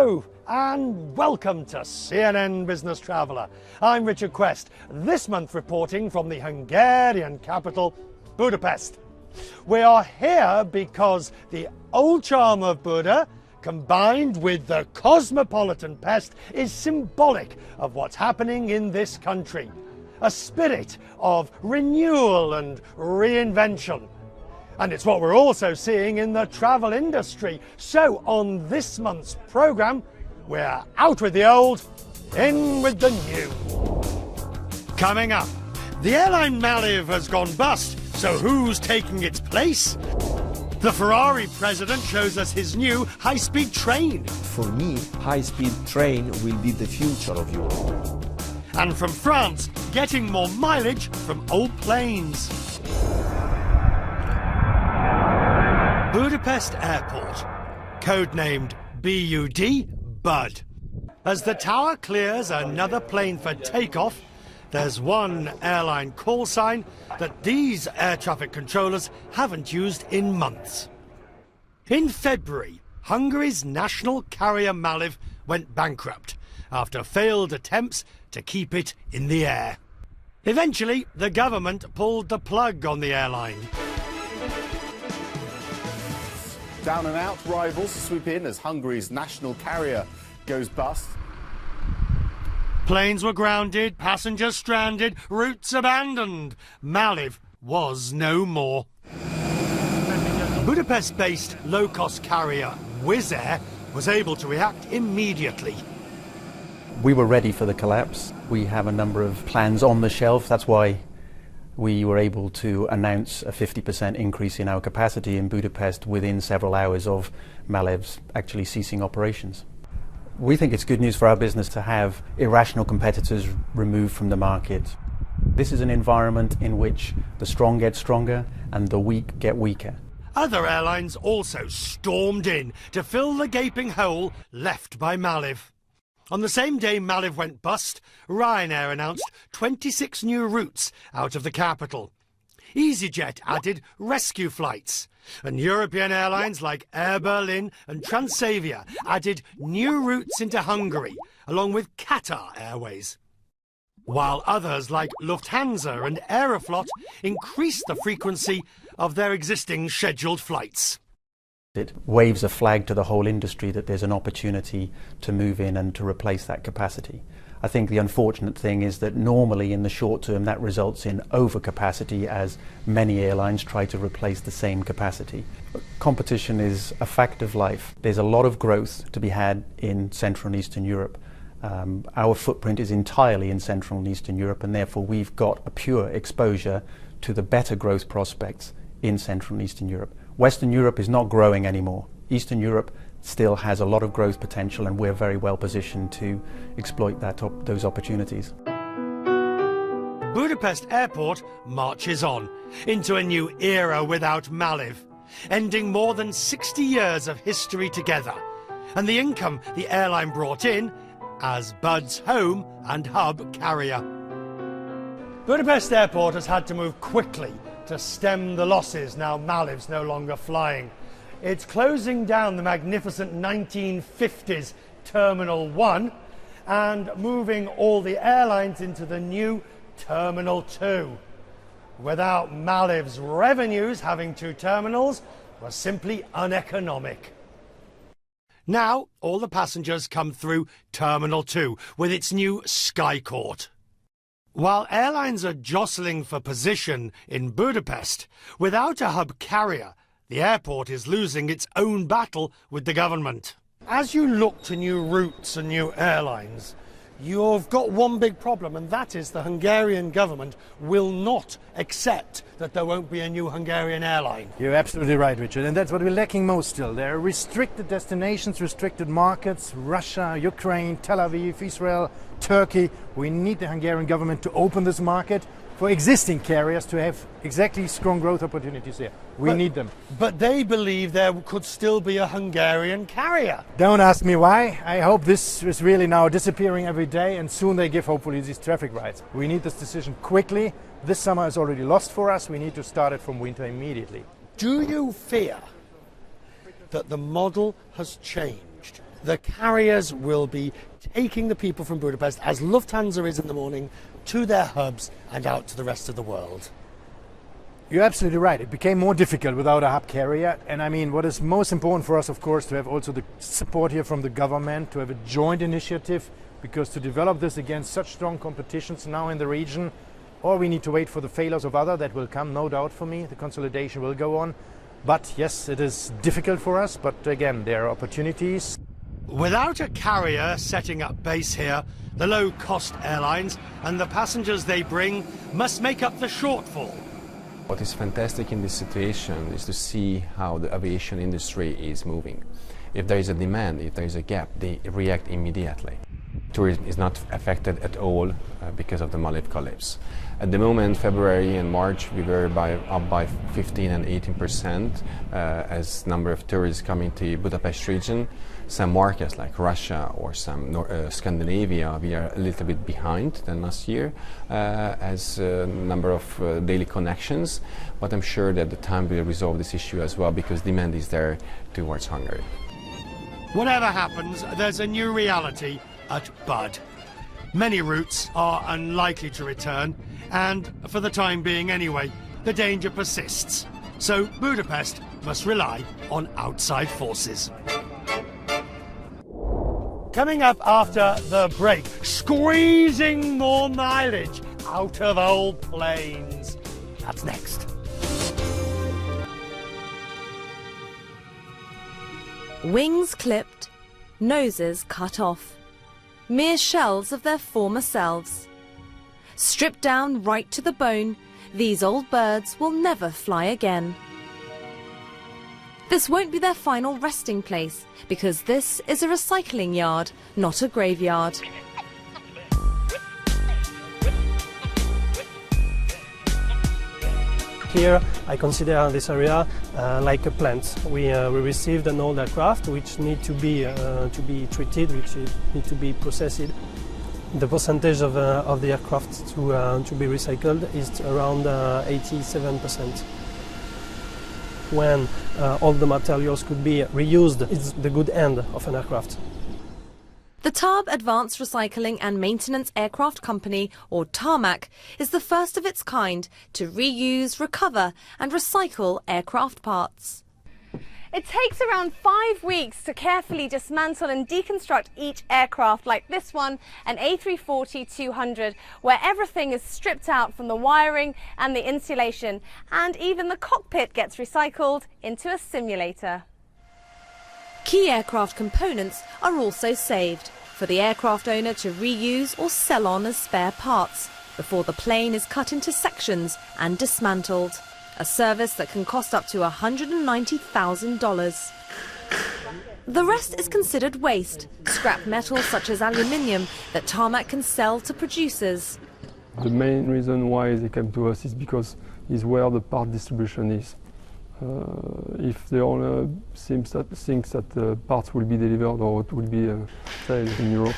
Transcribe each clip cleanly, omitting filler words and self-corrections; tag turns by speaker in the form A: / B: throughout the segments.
A: Hello and welcome to CNN Business Traveller. I'm Richard Quest, this month reporting from the Hungarian capital, Budapest. We are here because the old charm of Buda, combined with the cosmopolitan pest, is symbolic of what's happening in this country. A spirit of renewal and reinvention. And it's what we're also seeing in the travel industry. So on this month's programme, we're out with the old, in with the new. Coming up, the airline Maliv has gone bust, so who's taking its place? The Ferrari president shows us his new high-speed train.
B: For me, high-speed train will be the future of Europe.
A: And from France, getting more mileage from old planes. Budapest Airport, codenamed BUD. As the tower clears another plane for takeoff, there's one airline call sign that these air traffic controllers haven't used in months. In February, Hungary's national carrier Maliv went bankrupt after failed attempts to keep it in the air. Eventually, the government pulled the plug on the airline.
C: Down and out rivals swoop in as Hungary's national carrier goes bust.
A: Planes were grounded, passengers stranded, routes abandoned. Maliv was no more. Budapest-based low-cost carrier Wizz Air was able to react immediately.
B: We were ready for the collapse. We have a number of plans on the shelf. That's why we were able to announce a 50% increase in our capacity in Budapest within several hours of Maliv's actually ceasing operations. We think it's good news for our business to have irrational competitors removed from the market. This is an environment in which the strong get stronger and the weak get weaker.
A: Other airlines also stormed in to fill the gaping hole left by Maliv. On the same day Maliv went bust, Ryanair announced 26 new routes out of the capital. EasyJet added rescue flights, and European airlines like Air Berlin and Transavia added new routes into Hungary, along with Qatar Airways. While others like Lufthansa and Aeroflot increased the frequency of their existing scheduled flights.
B: It waves a flag to the whole industry that there's an opportunity to move in and to replace that capacity. I think the unfortunate thing is that normally in the short term that results in overcapacity as many airlines try to replace the same capacity. But competition is a fact of life. There's a lot of growth to be had in Central and Eastern Europe. Our footprint is entirely in Central and Eastern Europe, and therefore we've got a pure exposure to the better growth prospects in Central and Eastern Europe. Western Europe is not growing anymore. Eastern Europe still has a lot of growth potential, and we're very well positioned to exploit those opportunities.
A: Budapest Airport marches on into a new era without Maliv, ending more than 60 years of history together, and the income the airline brought in as Bud's home and hub carrier. Budapest Airport has had to move quickly to stem the losses now Maliv's no longer flying. It's closing down the magnificent 1950s Terminal 1 and moving all the airlines into the new Terminal 2. Without Maliv's revenues, having two terminals was simply uneconomic. Now all the passengers come through Terminal 2 with its new Sky Court. While airlines are jostling for position in Budapest, without a hub carrier, the airport is losing its own battle with the government. As you look to new routes and new airlines, you've got one big problem, and that is the Hungarian government will not accept that there won't be a new Hungarian airline.
D: You're absolutely right, Richard, and that's what we're lacking most still. There are restricted destinations, restricted markets, Russia, Ukraine, Tel Aviv, Israel, Turkey. We need the Hungarian government to open this market for existing carriers to have exactly strong growth opportunities there. We need them.
A: But they believe there could still be a Hungarian carrier.
D: Don't ask me why. I hope this is really now disappearing every day, and soon they give hopefully these traffic rights. We need this decision quickly. This summer is already lost for us. We need to start it from winter immediately.
A: Do you fear that the model has changed the carriers will be taking the people from Budapest, as Lufthansa is in the morning, to their hubs and out to the rest of the world.
D: You're absolutely right. It became more difficult without a hub carrier. And I mean, what is most important for us, of course, to have also the support here from the government, to have a joint initiative, because to develop this against such strong competitions now in the region, or we need to wait for the failures of others that will come, no doubt for me. The consolidation will go on. But yes, it is difficult for us, but again, there are opportunities.
A: Without a carrier setting up base here, the low-cost airlines and the passengers they bring must make up the shortfall.
E: What is fantastic in this situation is to see how the aviation industry is moving. If there is a demand, if there is a gap, they react immediately. Tourism is not affected at all because of the Maldives collapse. At the moment, February and March, we were up by 15 and 18% as number of tourists coming to Budapest region. Some markets like Russia or some Scandinavia, we are a little bit behind than last year as number of daily connections, but I'm sure that the time will resolve this issue as well because demand is there towards Hungary.
A: Whatever happens, there's a new reality at Bud. Many routes are unlikely to return, and for the time being anyway, the danger persists. So Budapest must rely on outside forces. Coming up after the break, squeezing more mileage out of old planes. That's next.
F: Wings clipped, noses cut off. Mere shells of their former selves. Stripped down right to the bone, these old birds will never fly again. This won't be their final resting place, because this is a recycling yard, not a graveyard.
G: Here, I consider this area like a plant. We received an old aircraft which need to be treated, which need to be processed. The percentage of the aircraft to be recycled is around 87%. When all the materials could be reused, it's the good end of an aircraft.
F: The TARB Advanced Recycling and Maintenance Aircraft Company, or TARMAC, is the first of its kind to reuse, recover and recycle aircraft parts.
H: It takes around 5 weeks to carefully dismantle and deconstruct each aircraft like this one, an A340-200, where everything is stripped out from the wiring and the insulation, and even the cockpit gets recycled into a simulator.
F: Key aircraft components are also saved for the aircraft owner to reuse or sell on as spare parts before the plane is cut into sections and dismantled. A service that can cost up to $190,000. The rest is considered waste, scrap metal such as aluminium that Tarmac can sell to producers.
I: The main reason why they came to us is because it's where the part distribution is. If the owner thinks that the parts will be delivered or it will be sold in Europe,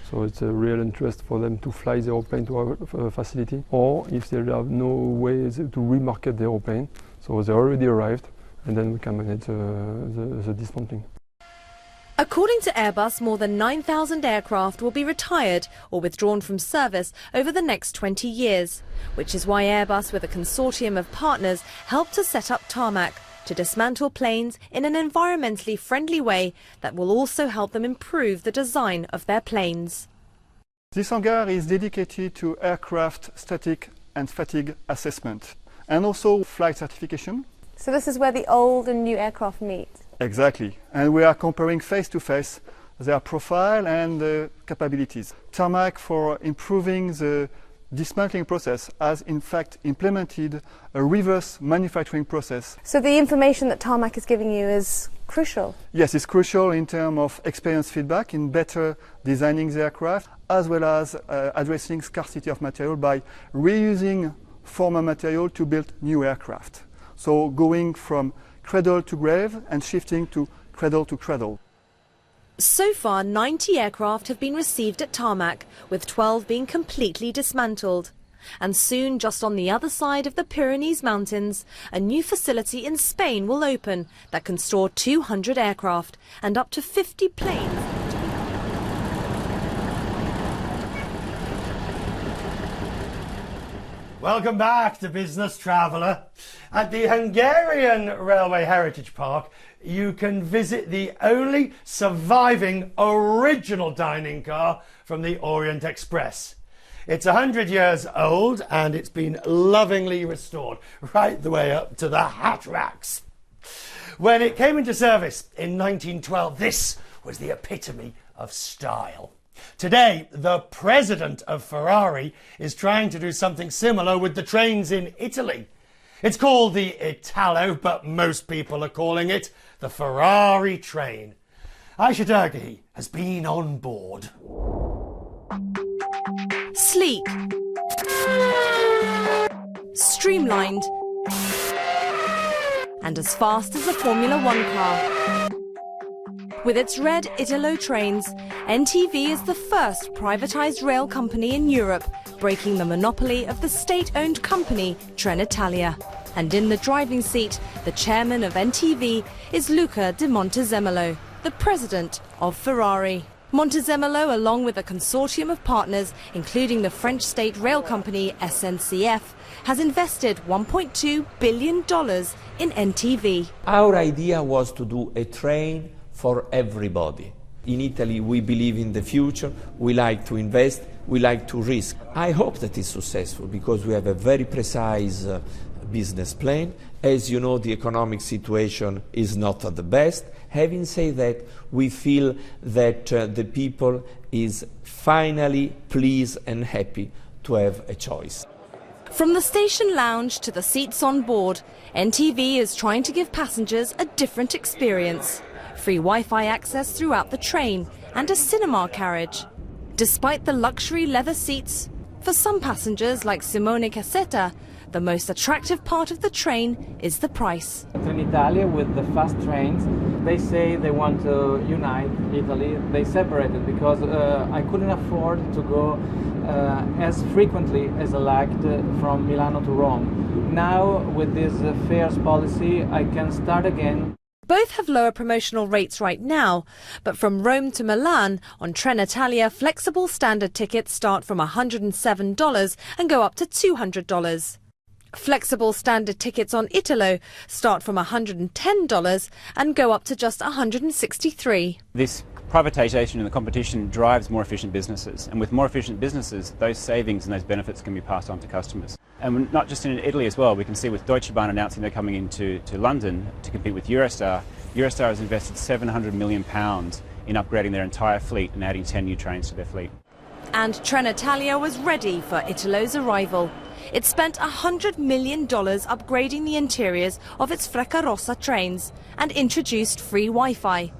I: so it's a real interest for them to fly the airplane to our facility, or if they have no ways to remarket the airplane, so they already arrived, and then we can manage the dismantling.
F: According to Airbus, more than 9,000 aircraft will be retired or withdrawn from service over the next 20 years, which is why Airbus, with a consortium of partners, helped to set up Tarmac to dismantle planes in an environmentally friendly way that will also help them improve the design of their planes.
J: This hangar is dedicated to aircraft static and fatigue assessment and also flight certification.
H: So this is where the old and new aircraft meet?
J: Exactly, and we are comparing face to face their profile and the capabilities. Tarmac, for improving the dismantling process, has in fact implemented a reverse manufacturing process.
H: So the information that Tarmac is giving you is crucial?
J: Yes, it's crucial in terms of experience feedback in better designing the aircraft, as well as addressing scarcity of material by reusing former material to build new aircraft. So going from cradle to grave and shifting to cradle to cradle.
F: So far, 90 aircraft have been received at Tarmac, with 12 being completely dismantled. And soon, just on the other side of the Pyrenees Mountains, a new facility in Spain will open that can store 200 aircraft and up to 50 planes
A: Welcome back to Business Traveller. At the Hungarian Railway Heritage Park, you can visit the only surviving original dining car from the Orient Express. It's 100 years old and it's been lovingly restored right the way up to the hat racks. When it came into service in 1912, this was the epitome of style. Today, the president of Ferrari is trying to do something similar with the trains in Italy. It's called the Italo, but most people are calling it the Ferrari train. Ayesha Durgahee has been on board.
F: Sleek, streamlined, and as fast as a Formula One car. With its red Italo trains, NTV is the first privatised rail company in Europe, breaking the monopoly of the state-owned company Trenitalia. And in the driving seat, the chairman of NTV is Luca di Montezemolo, the president of Ferrari. Montezemolo, along with a consortium of partners, including the French state rail company SNCF, has invested $1.2 billion in NTV.
K: Our idea was to do a train for everybody. In Italy, we believe in the future, we like to invest, we like to risk. I hope that it's successful because we have a very precise business plan. As you know, the economic situation is not at the best. Having said that, we feel that the people is finally pleased and happy to have a choice.
F: From the station lounge to the seats on board, NTV is trying to give passengers a different experience. Free Wi-Fi access throughout the train and a cinema carriage. Despite the luxury leather seats, for some passengers like Simone Cassetta, the most attractive part of the train is the price.
L: Trenitalia, with the fast trains, they say they want to unite Italy. They separated because I couldn't afford to go as frequently as I liked from Milano to Rome. Now, with this fares policy, I can start again.
F: Both have lower promotional rates right now, but from Rome to Milan on Trenitalia, flexible standard tickets start from $107 and go up to $200. Flexible standard tickets on Italo start from $110 and go up to just $163.
M: This privatisation and the competition drives more efficient businesses, and with more efficient businesses, those savings and those benefits can be passed on to customers. And not just in Italy as well, we can see with Deutsche Bahn announcing they're coming into London to compete with Eurostar. Eurostar has invested £700 million in upgrading their entire fleet and adding 10 new trains to their fleet.
F: And Trenitalia was ready for Italo's arrival. It spent $100 million upgrading the interiors of its Frecciarossa trains and introduced free Wi-Fi.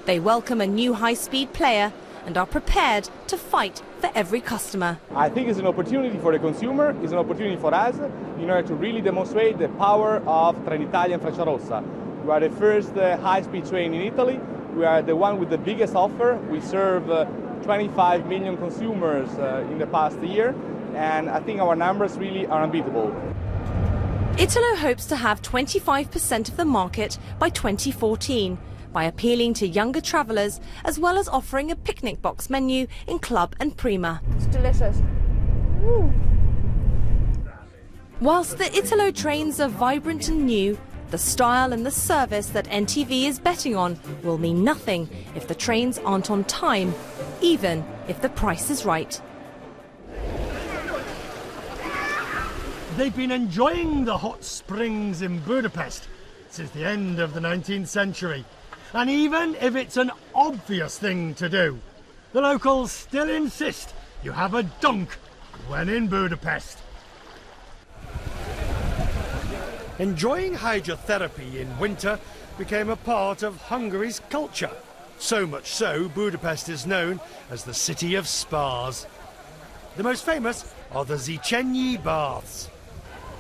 F: They welcome a new high-speed player and are prepared to fight for every customer.
N: I think it's an opportunity for the consumer, it's an opportunity for us in order to really demonstrate the power of Trenitalia and Frecciarossa. We are the first high-speed train in Italy. We are the one with the biggest offer. We serve 25 million consumers in the past year, and I think our numbers really are unbeatable.
F: Italo hopes to have 25% of the market by 2014 by appealing to younger travellers, as well as offering a picnic box menu in Club and Prima.
H: It's delicious. Ooh.
F: Whilst the Italo trains are vibrant and new, the style and the service that NTV is betting on will mean nothing if the trains aren't on time, even if the price is right.
A: They've been enjoying the hot springs in Budapest since the end of the 19th century. And even if it's an obvious thing to do, the locals still insist you have a dunk when in Budapest. Enjoying hydrotherapy in winter became a part of Hungary's culture. So much so, Budapest is known as the city of spas. The most famous are the Széchenyi baths.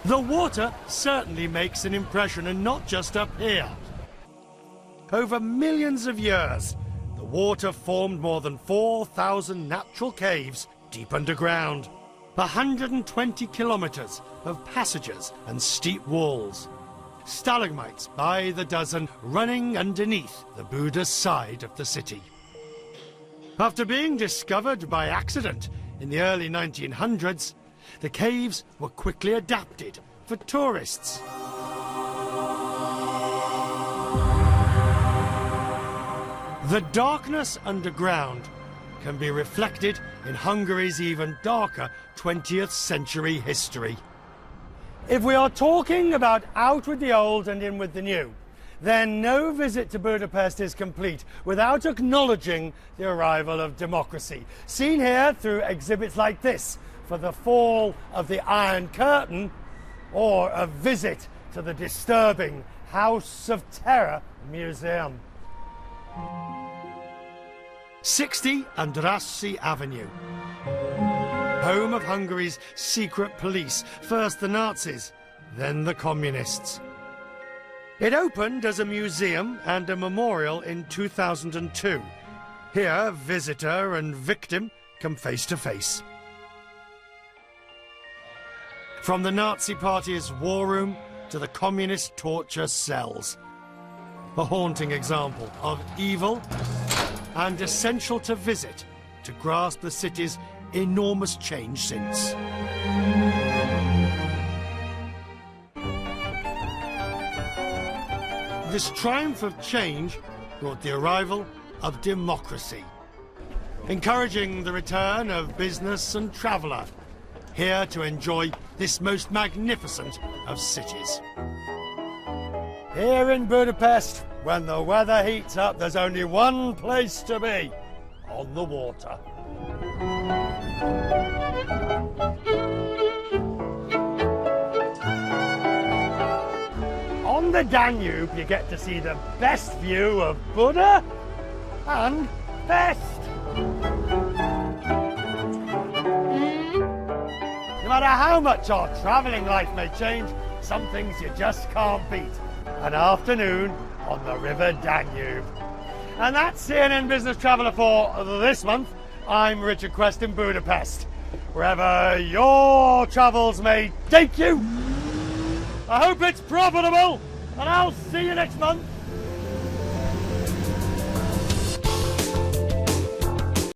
A: The water certainly makes an impression, and not just up here. Over millions of years, the water formed more than 4,000 natural caves deep underground. 120 kilometers of passages and steep walls. Stalagmites by the dozen running underneath the Buda side of the city. After being discovered by accident in the early 1900s, the caves were quickly adapted for tourists. The darkness underground can be reflected in Hungary's even darker 20th century history. If we are talking about out with the old and in with the new, then no visit to Budapest is complete without acknowledging the arrival of democracy, seen here through exhibits like this for the fall of the Iron Curtain, or a visit to the disturbing House of Terror Museum. 60 Andrassy Avenue, home of Hungary's secret police, first the Nazis, then the Communists. It opened as a museum and a memorial in 2002. Here, visitor and victim come face to face. From the Nazi Party's war room to the communist torture cells. A haunting example of evil and essential to visit to grasp the city's enormous change since. This triumph of change brought the arrival of democracy, encouraging the return of business and traveller, here to enjoy this most magnificent of cities. Here in Budapest, when the weather heats up, there's only one place to be: on the water. On the Danube, you get to see the best view of Buda and Pest. No matter how much our travelling life may change, some things you just can't beat. An afternoon on the River Danube. And that's CNN Business Traveller for this month. I'm Richard Quest in Budapest. Wherever your travels may take you, I hope it's profitable, and I'll see you next month.